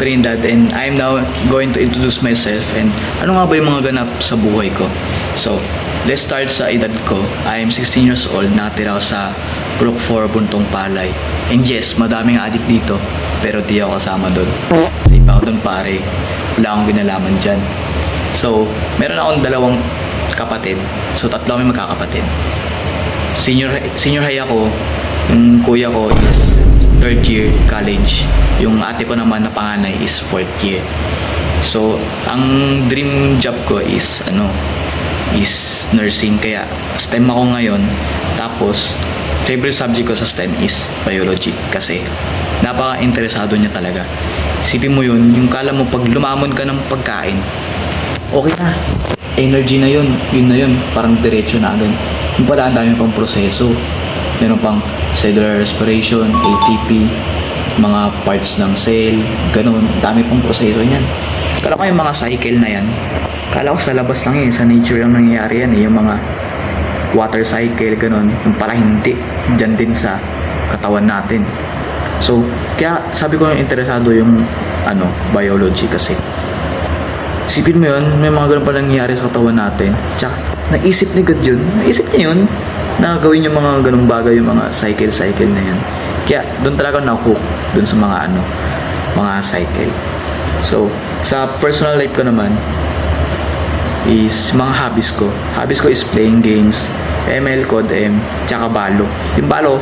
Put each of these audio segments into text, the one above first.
Trinidad and I'm now going to introduce myself and ano nga ba yung mga ganap sa buhay ko. So, let's start sa edad ko. I am 16 years old, nakatira ako sa Block 4, Buntong Palay. And yes, madaming adik dito, pero di ako kasama doon. Kasi iba ako doon pare, wala akong ginalaman dyan. So, meron akong dalawang kapatid. So, tatlo kami magkakapatid. Senior high ako, yung kuya ko is third year college. Yung ate ko naman na panganay is fourth year. So, ang dream job ko is nursing. Kaya STEM ako ngayon. Tapos, favorite subject ko sa STEM is biology. Kasi, napaka-interesado niya talaga. Isipin mo yun, yung kala mo pag lumamon ka ng pagkain, okay na. Energy na yun. Yun na yun. Parang diretso na agad. Yung pala, ang dami pang proseso. Meron pang cellular respiration, ATP, mga parts ng cell, ganun. Dami pang proseso niyan. Kala ko yung mga cycle na yan, kala ko sa labas lang yun, sa nature lang nangyayari yan yung mga water cycle, ganun. Yung pala hindi. Diyan din sa katawan natin. So, kaya sabi ko yung interesado yung biology kasi isipin mo yun, may mga ganun pa nangyayari sa katawan natin. Tsaka, naisip ni God yun. Naisip niya yun na gawin yung mga ganung bagay, yung mga cycle na yan. Kaya doon talaga na-hook doon sa mga cycle. So, sa personal life ko naman is mga hobbies ko. Hobbies ko is playing games, ML, Code M, tsaka Balo. Yung Balo,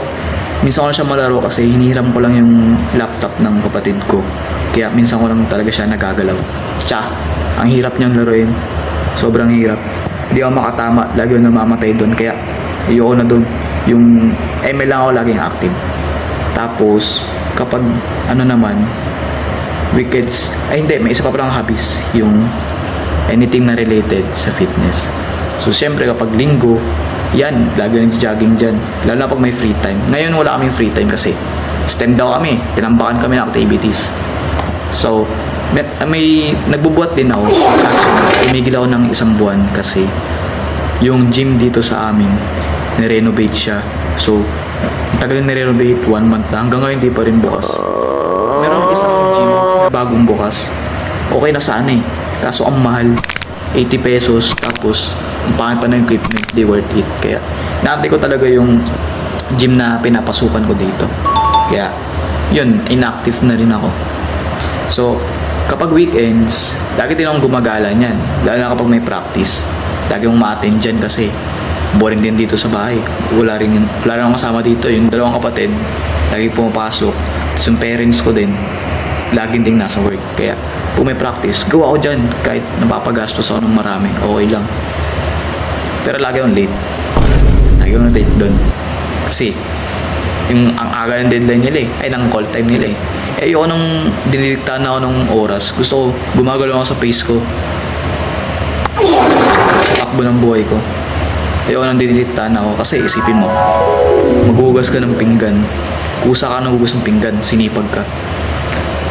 minsan ko na siya malaro kasi hinihiram ko lang yung laptop ng kapatid ko. Kaya minsan ko lang talaga siya nagagalaw. Tsaka, ang hirap niyang laruin. Sobrang hirap. Hindi ako makatama. Lagi ako namamatay doon. Kaya, ayoko na doon. Yung ML lang ako laging active. Tapos, kapag weekends, hindi, may isa pa palang hobbies. Yung anything na related sa fitness. So, syempre kapag linggo, yan, lagi nag-jogging dyan. Lalo na pag may free time. Ngayon, wala kaming free time kasi STEM daw kami. Tinambakan kami ng activities. So, may nagbubuhat din ako. Actually, tumigil ako ng isang buwan kasi yung gym dito sa amin, nirenovate siya. So, tagal nirenovate, 1 month na. Hanggang ngayon, hindi pa rin bukas. Meron isang gym bagong bukas. Okay na sana eh. Kaso ang mahal. 80 pesos. Tapos, ang pangit pa na yung equipment. Di worth it. Kaya, naantay ko talaga yung gym na pinapasukan ko dito. Kaya, yun, inactive na rin ako. So, kapag weekends, lagi din akong gumagala niyan. Lalo na kapag may practice. Lagi akong ma-attend dyan kasi boring din dito sa bahay. Wala rin akong kasama dito. Yung dalawang kapatid, lagi pumapasok. Tapos yung parents ko din, lagi din nasa work. Kaya, kung may practice, gawa ako dyan. Kahit napapagastos ako ng marami, okay lang. Pero lagi akong late. Lagi akong late doon. Kasi, ang aga ng deadline nila ay ng call time nila ayoko nang dinidiktahan ako ng oras. Gusto ko, gumagalaw ako sa pace ko. Sa takbo ng buhay ko. Ayoko nang dinidiktahan ako kasi isipin mo, maghuhugas ka ng pinggan. Kusa ka nang hugas ng pinggan, sinipag ka.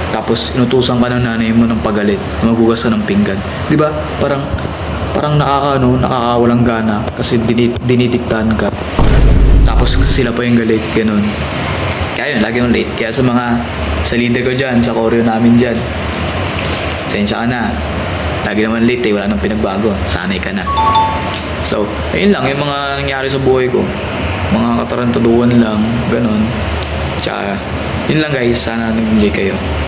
Tapos inutusan ka ng nanay mo ng pagalit, maghugas ka ng pinggan. 'Di ba? Parang nakakawalang gana kasi dinidiktahan ka. Tapos sila pa yung galit, ganun. Kaya yun, lagi yung late. Kaya sa leader ko dyan, sa choreo namin dyan, sensya ka na. Lagi naman late wala nang pinagbago. Sanay ka na. So, ayun lang, yung mga nangyari sa buhay ko. Mga katarantaduhan lang, ganun. Tsaka, yun lang guys, sana nag-enjoy kayo.